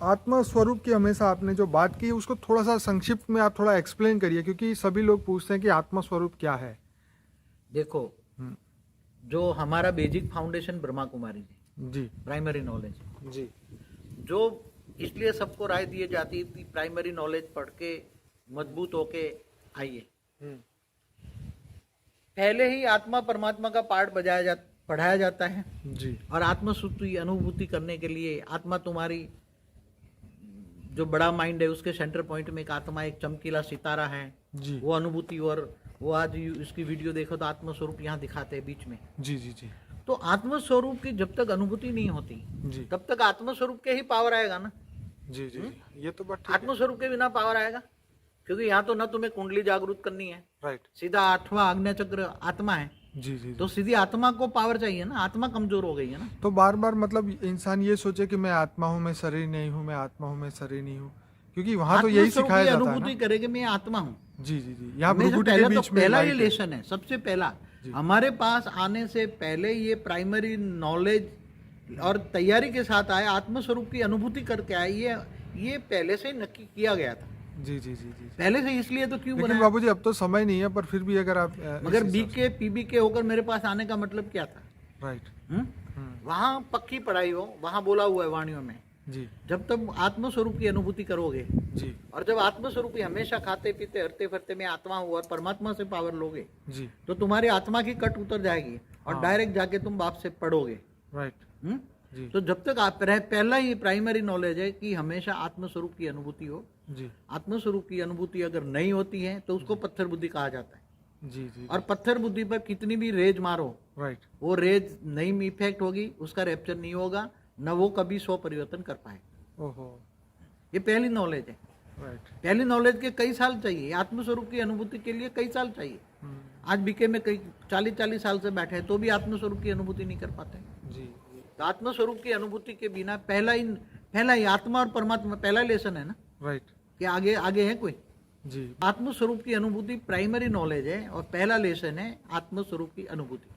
आत्मा स्वरूप की हमेशा आपने जो बात की उसको थोड़ा सा संक्षिप्त में आप थोड़ा एक्सप्लेन करिए, क्योंकि सभी लोग पूछते हैं कि आत्मा स्वरूप क्या है। देखो, हम्म, जो हमारा बेसिक फाउंडेशन ब्रह्मा कुमारी जी, जी प्राइमरी नॉलेज, जी जो इसलिए सबको राय दी जाती है कि प्राइमरी नॉलेज पढ़ के मजबूत होके आइए। हम्म, पहले ही आत्मा परमात्मा का पाठ पढ़ाया जाता है। जी और आत्म शुद्धि अनुभूति करने के लिए आत्मा तुम्हारी जो बड़ा माइंड है उसके सेंटर पॉइंट में एक आत्मा, एक चमकीला सितारा है। जी वो अनुभूति, और वो आज इसकी वीडियो देखो तो आत्म स्वरूप यहाँ दिखाते हैं बीच में। जी जी जी तो आत्म स्वरूप की जब तक अनुभूति नहीं होती जी तब तक आत्म स्वरूप के ही पावर आएगा ना। जी जी जी ये तो बात ठीक है। आत्म स्वरूप के बिना पावर आएगा? क्योंकि यहाँ तो ना तुम्हें कुंडली जागृत करनी है, राइट। सीधा 8वां आज्ञा चक्र आत्मा है। जी जी तो जी। सीधी आत्मा को पावर चाहिए ना, आत्मा कमजोर हो गई है ना। तो बार बार मतलब इंसान ये सोचे कि मैं आत्मा हूँ, मैं शरीर नहीं हूँ, मैं आत्मा हूँ, मैं शरीर नहीं हूँ, क्योंकि वहां तो आत्म यही स्वरूप सिखाया की जाता है ना। अनुभूति करेंगे मैं आत्मा हूँ। जी जी जी, यहाँ हमेशा भ्रुकुटी के पहला तो बीच में पहला ये लाइट है। लेसन है, सबसे पहला जी हमारे पास आने से पहले ये प्राइमरी नॉलेज और तैयारी के साथ आए, आत्म स्वरूप की अनुभूति करके आए। ये पहले से नक्की किया गया था, जी जी जी जी। पहले से। इसलिए तो क्यों लेकिन बनाया? बाबूजी अब तो समय नहीं है, पर फिर भी अगर आप मगर बीके पीबीके होकर मेरे पास आने का मतलब क्या था? राइट। वहां पक्की पढ़ाई हो, वहां बोला हुआ है वाणियों में, जी जब तक आत्म स्वरूप की अनुभूति करोगे, जी और जब आत्म स्वरूप की हमेशा खाते पीते हरते फरते में आत्मा हूँ और परमात्मा से पावर लोगे, जी तो तुम्हारी आत्मा की कट उतर जाएगी और हाँ। डायरेक्ट जाके तुम बाप से पढ़ोगे। राइट। हम्म? जी तो जब तक आप पहला ही प्राइमरी नॉलेज है कि हमेशा आत्म स्वरूप की अनुभूति हो। जी आत्म स्वरूप की अनुभूति अगर नहीं होती है तो उसको पत्थर बुद्धि कहा जाता है। जी जी। और पत्थर बुद्धि पर कितनी भी रेज मारो, राइट। वो रेज नहीं इफेक्ट होगी, उसका रैप्चर नहीं होगा, न वो कभी स्व परिवर्तन कर पाए। ओहो। ये पहली नॉलेज है। राइट। पहली नॉलेज के कई साल चाहिए, आत्म स्वरूप की अनुभूति के लिए कई साल चाहिए। आज बीके में कई 40-40 साल से बैठे हैं तो भी आत्म स्वरूप की अनुभूति नहीं कर पाते। जी जी। तो आत्म स्वरूप की अनुभूति के बिना पहला ही आत्मा और परमात्मा पहला लेसन है ना। राइट। कि आगे आगे है कोई? जी आत्म स्वरूप की अनुभूति प्राइमरी नॉलेज है और पहला लेसन है आत्म स्वरूप की अनुभूति।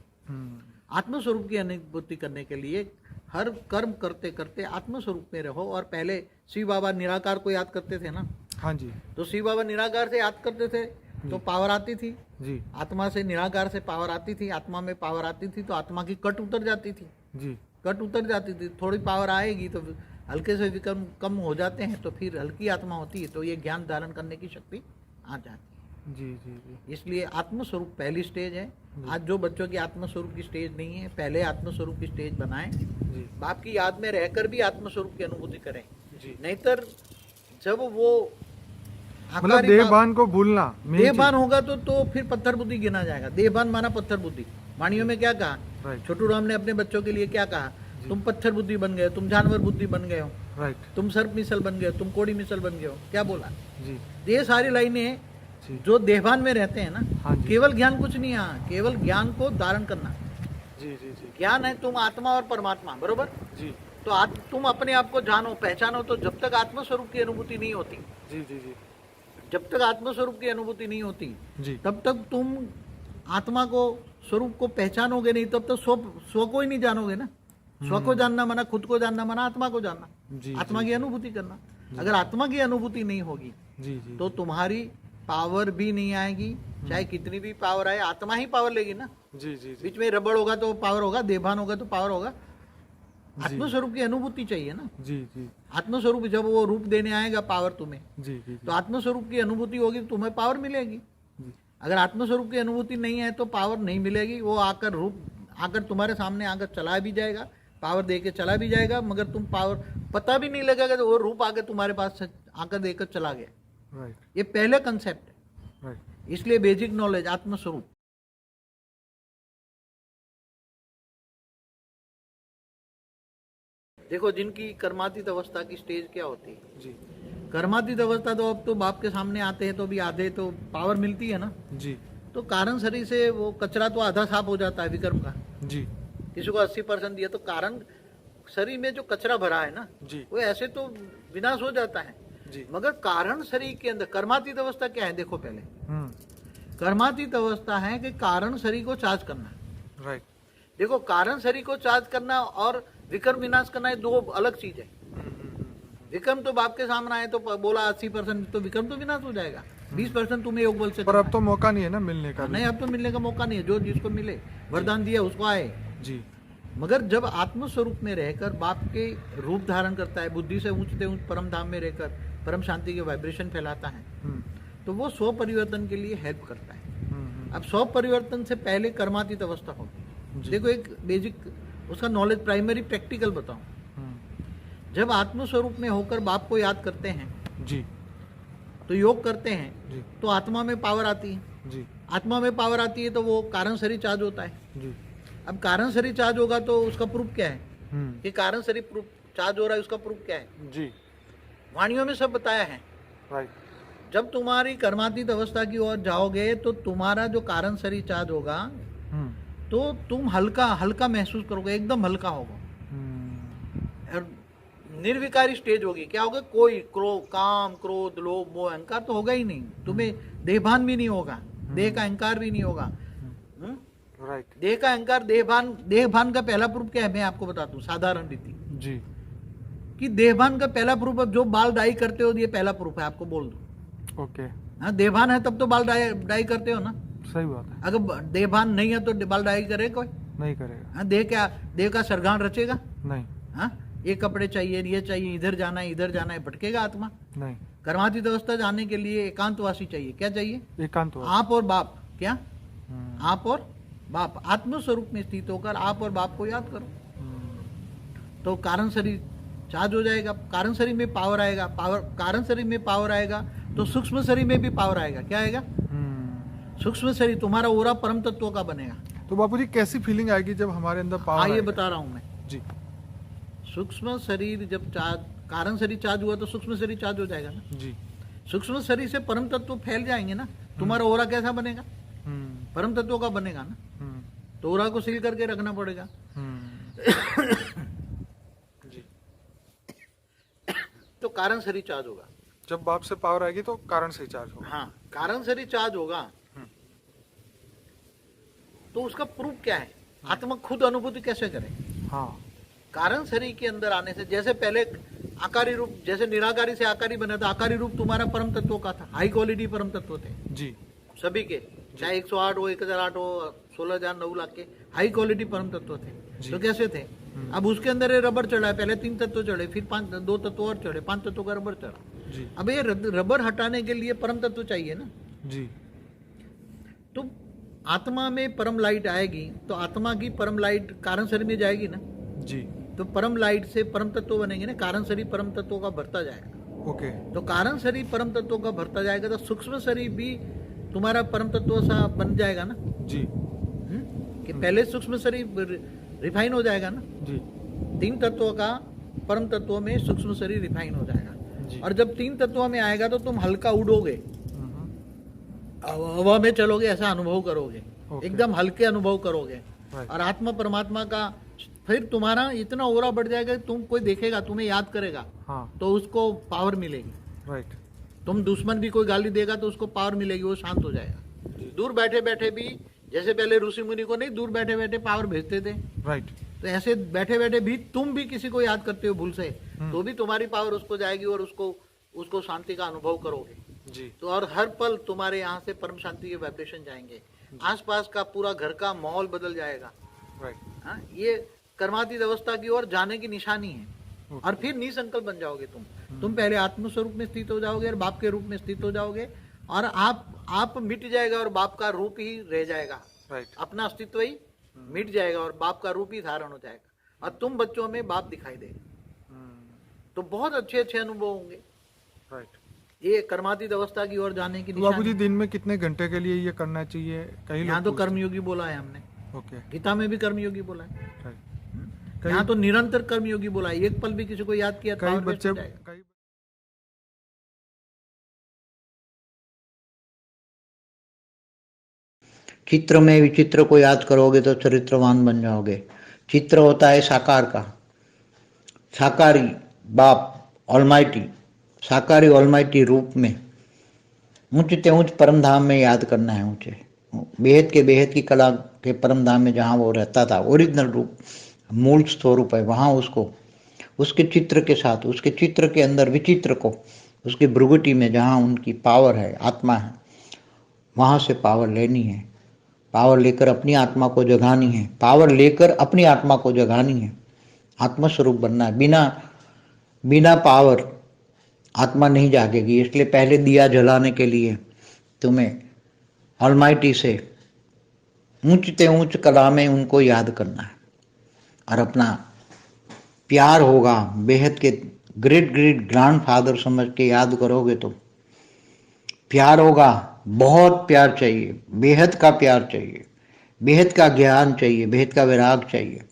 आत्म स्वरूप की अनुभूति करने के लिए हर कर्म करते करते आत्म स्वरूप में रहो। और पहले शिव बाबा निराकार को याद करते थे ना, हाँ जी। तो शिव बाबा निराकार से याद करते थे तो पावर आती थी। जी आत्मा से निराकार से पावर आती थी, आत्मा में पावर आती थी तो आत्मा की कट उतर जाती थी। जी कट उतर जाती थी, थोड़ी पावर आएगी तो हल्के से विक्रम कम हो जाते हैं, तो फिर हल्की आत्मा होती है तो ये ज्ञान धारण करने की शक्ति आ जाती है। जी जी जी। इसलिए आत्मस्वरूप पहली स्टेज है। आज जो बच्चों की आत्मस्वरूप की स्टेज नहीं है, पहले आत्मस्वरूप की स्टेज बनाएं, जी बाप की याद में रहकर भी आत्मस्वरूप की अनुभूति करें। जी। नहींतर जब वो मतलब देहभान को भूलना main देहभान होगा तो फिर पत्थर बुद्धि गिना जाएगा। देहभान माना पत्थर बुद्धि। वाणियों में क्या कहा? राइट। छोटू राम ने अपने बच्चों के लिए क्या कहा? तुम पत्थर बुद्धि बन गए, तुम जानवर बुद्धि बन गए हो, राइट। तुम सर्प मिसल बन गए, तुम कोड़ी मिसल बन गए हो। क्या बोला? जी ये सारी लाइनें जी जो देहभान में रहते हैं ना, हाँ जी। केवल ज्ञान कुछ नहीं है, केवल ज्ञान को धारण करना। जी जी जी ज्ञान है तुम आत्मा और परमात्मा, बरोबर? जी तो तुम अपने आप को जानो, पहचानो। तो जब तक आत्म स्वरूप की अनुभूति नहीं होती, जी जी जी जब तक आत्म स्वरूप की अनुभूति नहीं होती, जी। तब तक तुम आत्मा को, स्वरूप को पहचानोगे नहीं, तब तक स्व को ही नहीं जानोगे ना। स्व को जानना माना खुद को जानना, माना आत्मा को जानना, जी आत्मा की अनुभूति करना। अगर आत्मा की अनुभूति नहीं होगी जी जी तो तुम्हारी पावर भी नहीं आएगी। चाहे कितनी भी पावर आए, आत्मा ही पावर लेगी ना। जी जी जी बीच में रबड़ होगा तो पावर होगा, देहभान होगा तो पावर होगा। आत्मस्वरूप की अनुभूति चाहिए ना। जी जी आत्मस्वरूप जब वो रूप देने आएगा पावर तुम्हें, जी जी तो आत्मस्वरूप की अनुभूति होगी तो तुम्हें पावर मिलेगी। जी अगर आत्मस्वरूप की अनुभूति नहीं है तो पावर नहीं मिलेगी। वो आकर रूप आकर तुम्हारे सामने आकर चला भी जाएगा, पावर दे के चला भी जाएगा, मगर तुम पावर पता भी नहीं लगेगा तो वो रूप आकर तुम्हारे पास आकर देकर चला गया। राइट ये पहले कंसेप्ट है। राइट। इसलिए बेसिक नॉलेज आत्मस्वरूप। देखो, जिनकी कर्मातीत अवस्था की स्टेज क्या होती है? जी कर्मातीत अवस्था तो अब तो बाप के सामने आते हैं तो भी आधे तो पावर मिलती है ना। जी तो कारण शरीर से वो कचरा तो आधा साफ हो जाता है विक्रम का। जी किसी को 80% दिया तो कारण शरीर में जो कचरा भरा है ना, जी वो ऐसे तो विनाश हो जाता है। जी। मगर कारण शरीर के अंदर कर्मातीत अवस्था क्या है? देखो, पहले कर्मातीत अवस्था है कि कारण शरीर को चार्ज करना। राइट। देखो, कारण शरीर को चार्ज करना और विक्रम विनाश करना, ये दो अलग चीज है। विक्रम तो बाप के सामने आए तो बोला 80%, तो विक्रम तो विनाश हो जाएगा। 20% तुम्हें योग बल से पर अब तो मौका नहीं है ना मिलने का भी। नहीं, अब तो मिलने का मौका नहीं है। जो जिसको मिले, वरदान दिया उसको आए। जी मगर जब आत्म स्वरूप में रहकर बाप के रूप धारण करता है, बुद्धि से ऊंचते ऊंच परम धाम में रहकर परम शांति के वाइब्रेशन फैलाता है, तो वो स्व परिवर्तन के लिए हेल्प करता है। अब स्व परिवर्तन से पहले कर्मातीत अवस्था होगी। देखो एक बेसिक उसका नॉलेज, प्राइमरी प्रैक्टिकल बताऊं। जब आत्म स्वरूप में होकर बाप को याद करते हैं जी, तो योग करते हैं जी, तो आत्मा में पावर आती है। जी, आत्मा में पावर आती है तो वो कारण शरीर चार्ज होता है। जी, अब कारण शरीर चार्ज होगा तो उसका प्रूफ क्या है कि कारण शरीर चार्ज हो रहा है? उसका प्रूफ क्या है? जी, वाणियों में सब बताया है। राइट, जब तुम्हारी कर्मातीत अवस्था की ओर जाओगे तो तुम्हारा जो कारण शरीर चार्ज होगा तो तुम हल्का हल्का महसूस करोगे, एकदम हल्का होगा। और निर्विकारी स्टेज होगी। क्या होगा? कोई काम, क्रोध, लोभ, मोह, अहंकार तो होगा ही नहीं। तुम्हें देहभान भी नहीं होगा, देह का अहंकार भी नहीं होगा। राइट, देह का अहंकार, देहभान का पहला प्रूफ क्या है मैं आपको बता दूं, साधारण रीति जी, कि देहभान का पहला प्रूफ, अब जो बाल डाई करते हो ये पहला प्रूफ है, आपको बोल दूं। ओके, हाँ, देहभान है तब तो बाल डाई करते हो ना। सही बात है, अगर देहभान नहीं है तो बाल डाई करे कोई? नहीं करेगा, हाँ, देह का सरगान रचेगा? नहीं, हाँ, ये कपड़े चाहिए, ये चाहिए, इधर जाना है, भटकेगा आत्मा। नहीं, कर्मातीत अवस्था जाने के लिए एकांतवासी चाहिए। क्या चाहिए? एकांत आप और बाप। क्या? आप और बाप। आत्म स्वरूप में स्थित होकर आप और बाप को याद करो तो कारण शरीर चार्ज हो जाएगा। कारण शरीर में पावर आएगा। कारण शरीर में पावर आएगा तो सूक्ष्म शरीर में भी पावर आएगा। क्या आएगा? सूक्ष्म शरीर, तुम्हारा ओरा परम तत्वों का बनेगा। तो बापू जी कैसी फीलिंग आएगी जब हमारे अंदर पावर हाँ, ये आएगा? बता रहा हूं मैं जी, सूक्ष्म शरीर जब चार्ज, कारण शरीर चार्ज हुआ तो सूक्ष्म शरीर चार्ज हो जाएगा ना। जी, सूक्ष्म शरीर से परम तत्व फैल जाएंगे ना। तुम्हारा ओरा कैसा बनेगा? परम तत्वों का बनेगा ना। तो ओरा को सील करके रखना पड़ेगा। जी, तो कारण शरीर चार्ज होगा। जब बाप से पावर आएगी तो कारण से चार्ज होगा। हाँ, कारण शरीर चार्ज होगा तो उसका प्रूफ क्या है? आत्मा खुद अनुभूति कैसे करे? हाँ, कारण शरीर के अंदर आने से, जैसे पहले आकारी रूप, जैसे निराकारी से आकारी बना था, आकारी रूप तुम्हारा परम तत्वों का था, हाई क्वालिटी परम तत्व थे जी, सभी के, चाहे 108 हो, 1008 हो, 16,000, 9 लाख के हाई क्वालिटी परम तत्व थे। तो कैसे थे? अब उसके अंदर ये रबर चढ़ा है, पहले 3 तत्व चढ़े, फिर 2 तत्व और चढ़े, 5 तत्वों का रबर चढ़ा। जी, अब ये रबर हटाने के लिए परम तत्व चाहिए ना। जी, तो आत्मा में परम लाइट आएगी तो आत्मा की परम लाइट कारण शरीर में जाएगी ना। जी, तो परम लाइट से परम तत्व बनेंगे ना। कारण शरीर परम तत्वों का भरता जाएगा। ओके, तो कारण शरीर परम तत्वों का भरता जाएगा तो सूक्ष्म शरीर भी तुम्हारा परम तत्व सा बन जाएगा ना। जी, कि पहले सूक्ष्म शरीर रिफाइन हो जाएगा ना। जी, 3 तत्वों का परम तत्वों में सूक्ष्म शरीर रिफाइन हो जी। जाएगा। और जब 3 तत्वों में आएगा तो तुम हल्का उड़ोगे, हवा में चलोगे, ऐसा अनुभव करोगे, एकदम हल्के अनुभव करोगे। और आत्मा परमात्मा का फिर तुम्हारा इतना ओरा बढ़ जाएगा कि तुम, कोई देखेगा, तुम्हें याद करेगा, हाँ, तो उसको पावर मिलेगी। राइट, तुम दुश्मन भी कोई गाली देगा तो उसको पावर मिलेगी, वो शांत हो जाएगा। दूर बैठे बैठे भी, जैसे पहले ऋषि मुनि को नहीं दूर बैठे बैठे पावर भेजते थे, राइट, तो ऐसे बैठे बैठे भी तुम भी किसी को याद करते हो भूल से, तो भी तुम्हारी पावर उसको जाएगी और उसको शांति का अनुभव करोगे। जी, तो और हर पल तुम्हारे यहाँ से परम शांति के वाइब्रेशन जाएंगे, आसपास का पूरा घर का माहौल बदल जाएगा। राइट, हाँ, ये कर्मातीत अवस्था की ओर जाने की निशानी है। और फिर निसंकल्प बन जाओगे तुम पहले आत्म स्वरूप में स्थित हो जाओगे और बाप के रूप में स्थित हो जाओगे और आप मिट जाएगा और बाप का रूप ही रह जाएगा। राइट, अपना अस्तित्व ही मिट जाएगा और बाप का रूप ही धारण हो जाएगा और तुम बच्चों में बाप दिखाई देगा। तो बहुत अच्छे अच्छे अनुभव होंगे। राइट। ये कर्मातीत अवस्था की ओर जाने की तो बाबू जी निशानी। दिन में कितने घंटे के लिए ये करना चाहिए? कई यहाँ लोग तो पूछते कर्मयोगी बोला है हमने, हैं। ओके, गीता में भी कर्मयोगी बोला है, राइट। यहाँ तो निरंतर कर्मयोगी बोला है। एक पल भी किसी को याद किया, कई power waste बच्चे हो जाएगा। कई चित्र में विचित्र को याद करोगे तो चरित्रवान बन जाओगे। चित्र होता है साकार का, साकारी बाप ऑलमाइटी, साकारी ऑलमाइटी रूप में ऊंचते ऊंच परम धाम में याद करना है। ऊंचे बेहद के बेहद की कला के परम धाम में जहाँ वो रहता था, ओरिजिनल रूप मूल स्वरूप है, वहाँ उसको उसके चित्र के साथ, उसके चित्र के अंदर विचित्र को, उसकी भ्रुगुटी में जहाँ उनकी पावर है, आत्मा है, वहाँ से पावर लेनी है। पावर लेकर अपनी आत्मा को जगानी है, पावर लेकर अपनी आत्मा को जगानी है, आत्मस्वरूप बनना है। बिना पावर आत्मा नहीं जागेगी। इसलिए पहले दिया जलाने के लिए तुम्हें ऑलमाइटी से ऊंचते ऊंच कला में उनको याद करना है, और अपना प्यार होगा बेहद के ग्रेट ग्रैंड फादर समझ के याद करोगे तो प्यार होगा। बहुत प्यार चाहिए, बेहद का प्यार चाहिए, बेहद का ज्ञान चाहिए, बेहद का विराग चाहिए,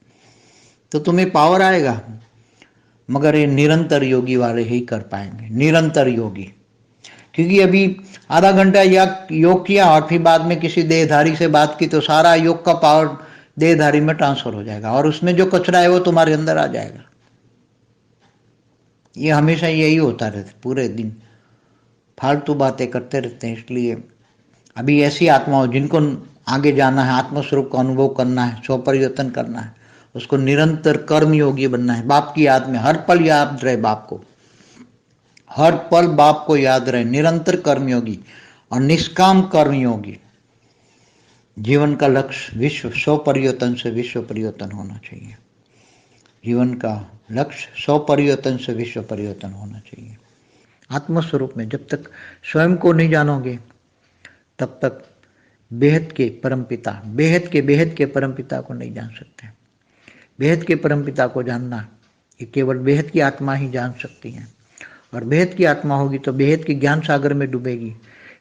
तो तुम्हें पावर आएगा। मगर ये निरंतर योगी वाले ही कर पाएंगे, निरंतर योगी। क्योंकि अभी आधा घंटा या योग किया और फिर बाद में किसी देहधारी से बात की तो सारा योग का पावर देहधारी में ट्रांसफर हो जाएगा, और उसमें जो कचरा है वो तुम्हारे अंदर आ जाएगा। ये हमेशा यही होता रहता, पूरे दिन फालतू बातें करते रहते हैं। इसलिए अभी ऐसी आत्माओं जिनको आगे जाना है, आत्मस्वरूप का अनुभव करना है, स्वपरिवर्तन करना है, उसको निरंतर कर्म योगी बनना है। बाप की याद में हर पल याद रहे बाप को, हर पल बाप को याद रहे, निरंतर कर्मयोगी और निष्काम कर्मयोगी। जीवन का लक्ष्य विश्व स्वपरिवर्तन से विश्व परिवर्तन होना चाहिए। जीवन का लक्ष्य स्वपरिवर्तन से विश्व परिवर्तन होना चाहिए। आत्मस्वरूप में जब तक स्वयं को नहीं जानोगे तब तक बेहद के परमपिता, बेहद के परमपिता को नहीं जान सकते। बेहद के परमपिता को जानना ये केवल बेहद की आत्मा ही जान सकती है, और बेहद की आत्मा होगी तो बेहद के ज्ञान सागर में डूबेगी,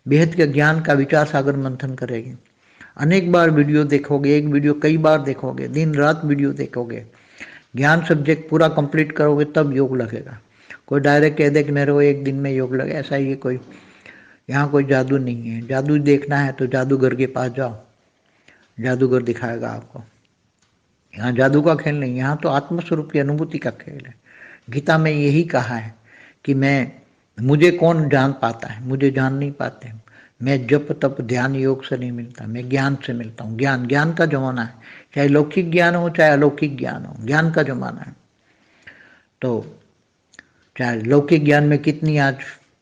बेहद के ज्ञान का विचार सागर मंथन करेगी। अनेक बार वीडियो देखोगे, एक वीडियो कई बार देखोगे, दिन रात वीडियो देखोगे, ज्ञान सब्जेक्ट पूरा कंप्लीट करोगे तब योग लगेगा। कोई डायरेक्ट कह दे कि मेरे को एक दिन में योग लगे, ऐसा ही कोई यहाँ कोई जादू नहीं है। जादू देखना है तो जादूगर के पास जाओ, जादूगर दिखाएगा आपको। यहाँ जादू का खेल नहीं, यहाँ तो आत्मस्वरूप की अनुभूति का खेल है। गीता में यही कहा है कि मुझे कौन जान पाता है, मुझे जान नहीं पाते। मैं जप तप ध्यान योग से नहीं मिलता, मैं ज्ञान से मिलता हूँ। ज्ञान का जमाना है, चाहे लौकिक ज्ञान हो चाहे अलौकिक ज्ञान हो, ज्ञान का जमाना है। तो चाहे लौकिक ज्ञान में कितनी आज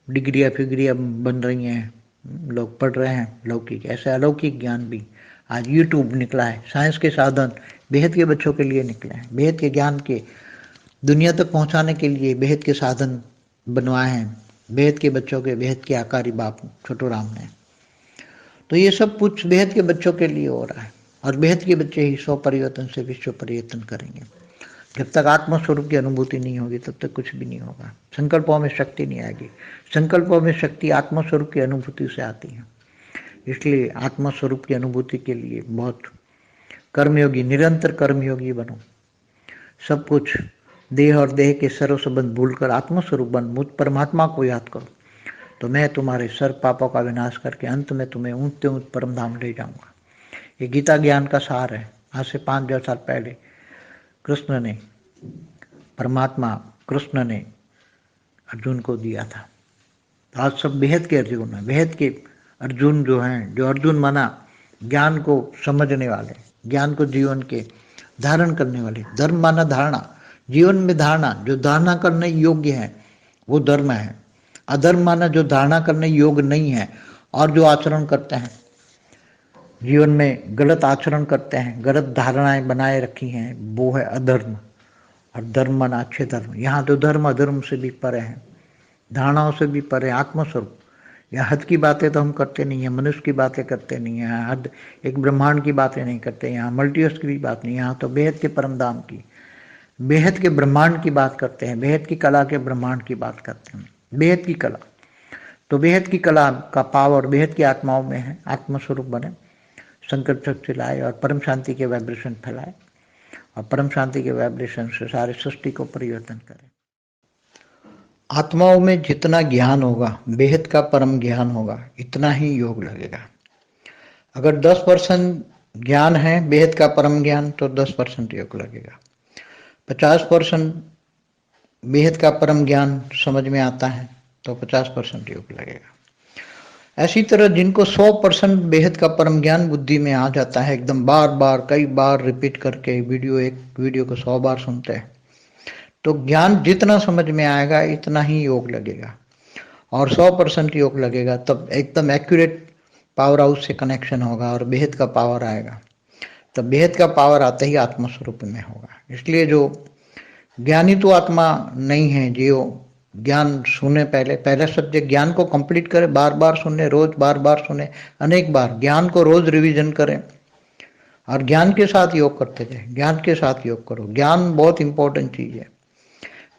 डिग्रियाँ फिग्रियाँ बन रही हैं, लोग पढ़ रहे हैं लौकिक, ऐसे अलौकिक ज्ञान भी आज यूट्यूब निकला है, साइंस के साधन बेहद के बच्चों के लिए निकले हैं। बेहद के ज्ञान के दुनिया तक पहुंचाने के लिए बेहद के साधन बनवाए हैं, बेहद के बच्चों के, बेहद के आकारी बाप छोटू राम ने। तो ये सब कुछ बेहद के बच्चों के लिए हो रहा है, और बेहद के बच्चे ही स्व परिवर्तन से विश्व परिवर्तन करेंगे। जब तक आत्मस्वरूप की अनुभूति नहीं होगी तब तक कुछ भी नहीं होगा। संकल्पों में शक्ति नहीं आएगी, संकल्पों में शक्ति आत्मस्वरूप की अनुभूति से आती है। इसलिए आत्मस्वरूप की अनुभूति के लिए बहुत कर्मयोगी, निरंतर कर्मयोगी बनो। सब कुछ देह और देह के सर्व संबंध भूलकर आत्मस्वरूप बन, मुझ परमात्मा को याद करो, तो मैं तुम्हारे सर्व पापों का विनाश करके अंत में तुम्हें ऊंचते ऊंच परम धाम ले जाऊंगा। ये गीता ज्ञान का सार है। आज से 5000 साल पहले परमात्मा कृष्ण ने अर्जुन को दिया था। तो आज सब बेहद के अर्जुन हैं, बेहद के अर्जुन जो हैं, जो अर्जुन माना ज्ञान को समझने वाले, ज्ञान को जीवन के धारण करने वाले। धर्म माना धारणा, जीवन में धारणा, जो धारणा करने योग्य है वो धर्म है। अधर्म माना जो धारणा करने योग्य नहीं है और जो आचरण करते हैं, जीवन में गलत आचरण करते हैं, गलत धारणाएं बनाए रखी हैं, वो है अधर्म। और धर्म माना अच्छे धर्म। यहाँ तो धर्म अधर्म से भी परे हैं, धारणाओं से भी परे। आत्मस्वरूप, या हद की बातें तो हम करते नहीं हैं, मनुष्य की बातें करते नहीं हैं, हद एक ब्रह्मांड की बातें नहीं करते, यहाँ मल्टीवर्स की भी बात नहीं, यहाँ तो बेहद के परम धाम की, बेहद के ब्रह्मांड की बात करते हैं, बेहद की कला के ब्रह्मांड की बात करते हैं, बेहद की कला। तो बेहद की कला का पावर बेहद की आत्माओं में है। आत्मस्वरूप बने, संकल्प शक्ति लाए और परम शांति के वाइब्रेशन फैलाए, और परम शांति के वाइब्रेशन से सारे सृष्टि को परिवर्तन करें। आत्माओं में जितना ज्ञान होगा, बेहद का परम ज्ञान होगा, इतना ही योग लगेगा। अगर 10% ज्ञान है, बेहद का परम ज्ञान, तो 10% योग लगेगा। 50% बेहद का परम ज्ञान समझ में आता है तो 50% योग लगेगा। ऐसी तरह जिनको 100% बेहद का परम ज्ञान बुद्धि में आ जाता है, एकदम बार बार कई बार रिपीट करके एक वीडियो को 100 बार सुनते हैं, तो ज्ञान जितना समझ में आएगा इतना ही योग लगेगा, और 100% योग लगेगा तब एकदम एक्यूरेट पावर हाउस से कनेक्शन होगा और बेहद का पावर आएगा। तब बेहद का पावर आते ही आत्मस्वरूप में होगा। इसलिए जो ज्ञानी तो आत्मा नहीं है, जो ज्ञान सुने, पहले सब्जेक्ट ज्ञान को कंप्लीट करे, बार बार सुने, रोज बार बार सुने, अनेक बार ज्ञान को रोज रिवीजन करें और ज्ञान के साथ योग करते जाए। ज्ञान के साथ योग करो। ज्ञान बहुत इंपॉर्टेंट चीज है।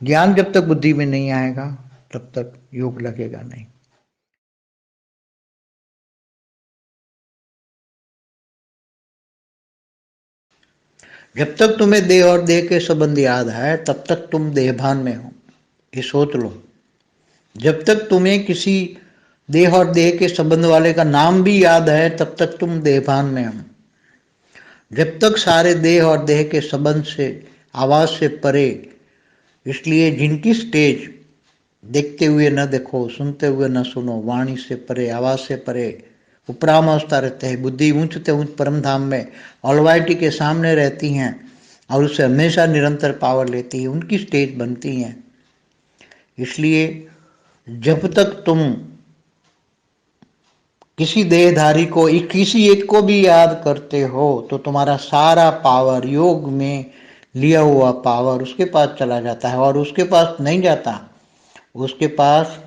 ज्ञान जब तक बुद्धि में नहीं आएगा तब तक योग लगेगा नहीं। जब तक तुम्हें देह और देह के संबंध याद है तब तक तुम देहभान में हो, ये सोच लो। जब तक तुम्हें किसी देह और देह के संबंध वाले का नाम भी याद है तब तक तुम देहभान में हो। जब तक सारे देह और देह के संबंध से, आवाज से परे, इसलिए जिनकी स्टेज देखते हुए न देखो, सुनते हुए न सुनो, वाणी से परे, आवाज से परे, उपरामावस्था रहते हैं, बुद्धि ऊंचते ऊंच परम धाम में ऑलमाइटी के सामने रहती हैं और उससे हमेशा निरंतर पावर लेती है, उनकी स्टेज बनती हैं। इसलिए जब तक तुम किसी देहधारी को, किसी एक को भी याद करते हो तो तुम्हारा सारा पावर, योग में लिया हुआ पावर उसके पास चला जाता है, और उसके पास नहीं जाता, उसके पास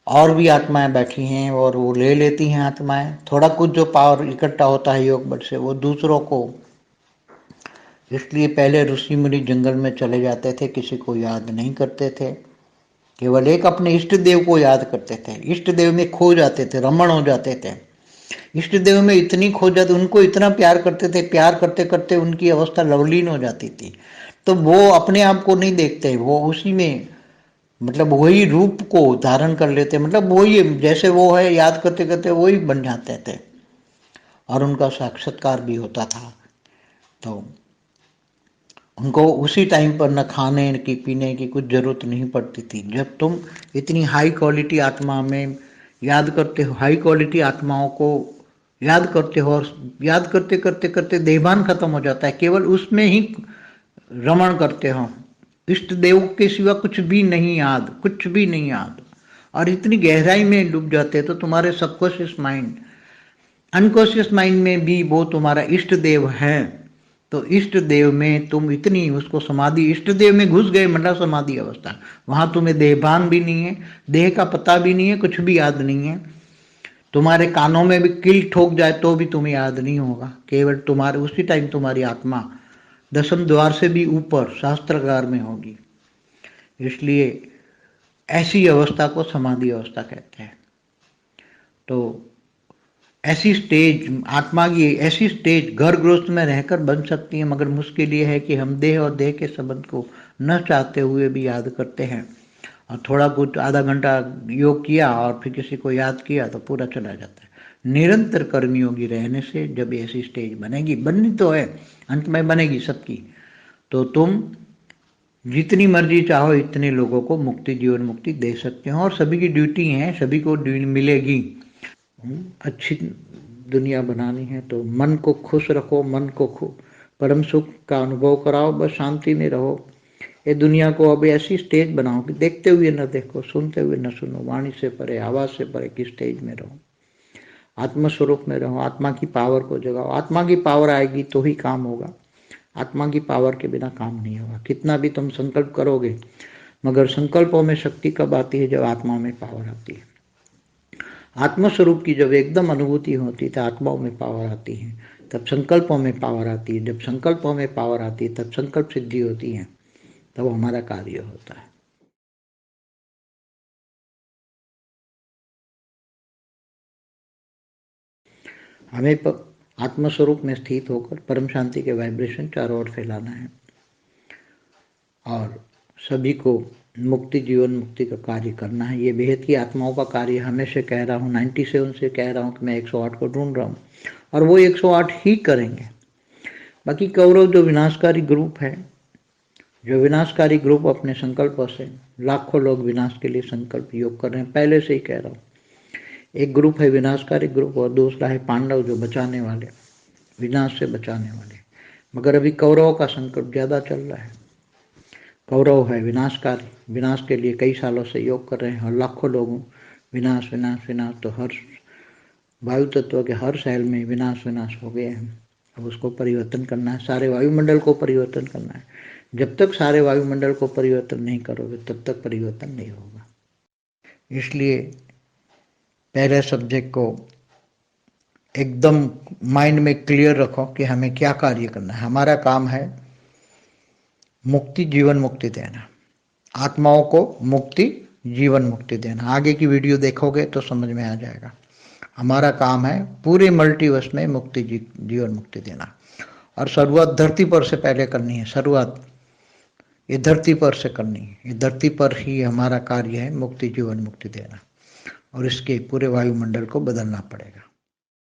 और भी आत्माएं बैठी हैं और वो ले लेती हैं आत्माएं। थोड़ा कुछ जो पावर इकट्ठा होता है योग बल से वो दूसरों को, इसलिए पहले ऋषि मुनि जंगल में चले जाते थे, किसी को याद नहीं करते थे, केवल एक अपने इष्ट देव को याद करते थे। इष्ट देव में खो जाते थे, रमण हो जाते थे। इष्ट देव में इतनी खो जाती, उनको इतना प्यार करते थे, प्यार करते करते उनकी अवस्था लवलीन हो जाती थी। तो वो अपने आप को नहीं देखते, वो उसी में, मतलब वही रूप को धारण कर लेते, मतलब वही जैसे वो है, याद करते करते वही बन जाते थे और उनका साक्षात्कार भी होता था। तो उनको उसी टाइम पर न खाने की, पीने की कुछ जरूरत नहीं पड़ती थी। जब तुम इतनी हाई क्वालिटी आत्मा में याद करते हो, हाई क्वालिटी आत्माओं को याद करते हो, और याद करते करते करते देहभान खत्म हो जाता है, केवल उसमें ही रमण करते हो, इष्ट देव के सिवा कुछ भी नहीं याद, कुछ भी नहीं याद, और इतनी गहराई में डूब जाते हैं तो तुम्हारे सबकॉन्शियस माइंड, अनकॉन्शियस माइंड में भी वो तुम्हारा इष्ट देव है। तो इष्ट देव में तुम इतनी उसको समाधि, इष्ट देव में घुस गए, मतलब समाधि अवस्था, वहां तुम्हें देहभान भी नहीं है, देह का पता भी नहीं है, कुछ भी याद नहीं है। तुम्हारे कानों में भी किल ठोक जाए तो भी तुम्हें याद नहीं होगा, केवल तुम्हारे उसी टाइम तुम्हारी आत्मा दसम द्वार से भी ऊपर शास्त्रागार में होगी। इसलिए ऐसी अवस्था को समाधि अवस्था कहते हैं। तो ऐसी स्टेज, आत्मा की ऐसी स्टेज घर गृहस्थ में रहकर बन सकती है, मगर मुश्किल ये है कि हम देह और देह के संबंध को न चाहते हुए भी याद करते हैं, और थोड़ा कुछ आधा घंटा योग किया और फिर किसी को याद किया तो पूरा चला जाता है। निरंतर कर्मयोगी रहने से जब ऐसी स्टेज बनेगी, बननी तो है, अंत में बनेगी सबकी, तो तुम जितनी मर्जी चाहो इतने लोगों को मुक्ति, जीवन मुक्ति दे सकते हो, और सभी की ड्यूटी है, सभी को मिलेगी। अच्छी दुनिया बनानी है तो मन को खुश रखो, मन को परम सुख का अनुभव कराओ, बस शांति में रहो। ये दुनिया को अब ऐसी स्टेज बनाओ कि देखते हुए न देखो, सुनते हुए न सुनो, वाणी से परे, आवाज से परे की स्टेज में रहो, आत्मस्वरूप में रहो, आत्मा की पावर को जगाओ। आत्मा की पावर आएगी तो ही काम होगा, आत्मा की पावर के बिना काम नहीं होगा। कितना भी तुम संकल्प करोगे, मगर संकल्पों में शक्ति कब आती है? जब आत्मा में पावर आती है। आत्मस्वरूप की जब एकदम अनुभूति होती है तो आत्माओं में पावर आती है, तब संकल्पों में पावर आती है। जब संकल्पों में पावर आती है तब संकल्प सिद्धि होती है, तब हमारा कार्य होता है। हमें आत्मस्वरूप में स्थित होकर परम शांति के वाइब्रेशन चारों ओर फैलाना है और सभी को मुक्ति, जीवन मुक्ति का कार्य करना है। ये बेहद की आत्माओं का कार्य। हमेशा कह रहा हूँ, 97 से कह रहा हूँ कि मैं 108 को ढूंढ रहा हूँ, और वो 108 ही करेंगे। बाकी कौरव जो विनाशकारी ग्रुप है, जो विनाशकारी ग्रुप अपने संकल्पों से, लाखों लोग विनाश के लिए संकल्प योग कर रहे हैं, पहले से ही कह रहा हूँ। एक ग्रुप है विनाशकारी ग्रुप और दूसरा है पांडव जो बचाने वाले, विनाश से बचाने वाले। मगर अभी कौरवों का संकल्प ज़्यादा चल रहा है। कौरव है विनाशकारी, विनाश के लिए कई सालों से योग कर रहे हैं और लाखों लोग विनाश विनाश विनाश, तो हर वायु तत्व के हर सेल में विनाश विनाश हो गए हैं। अब उसको परिवर्तन करना है, सारे वायुमंडल को परिवर्तन करना है। जब तक सारे वायुमंडल को परिवर्तन नहीं करोगे तब तक परिवर्तन नहीं होगा। इसलिए पहले सब्जेक्ट को एकदम माइंड में क्लियर रखो कि हमें क्या कार्य करना है। हमारा काम है मुक्ति, जीवन मुक्ति देना, आत्माओं को मुक्ति, जीवन मुक्ति देना। आगे की वीडियो देखोगे तो समझ में आ जाएगा। हमारा काम है पूरे मल्टीवर्स में मुक्ति, जीवन मुक्ति देना। और शुरुआत धरती पर से पहले करनी है। शुरुआत ये धरती पर से करनी है। ये धरती पर ही हमारा कार्य है मुक्ति, जीवन मुक्ति देना, और इसके पूरे वायुमंडल को बदलना पड़ेगा।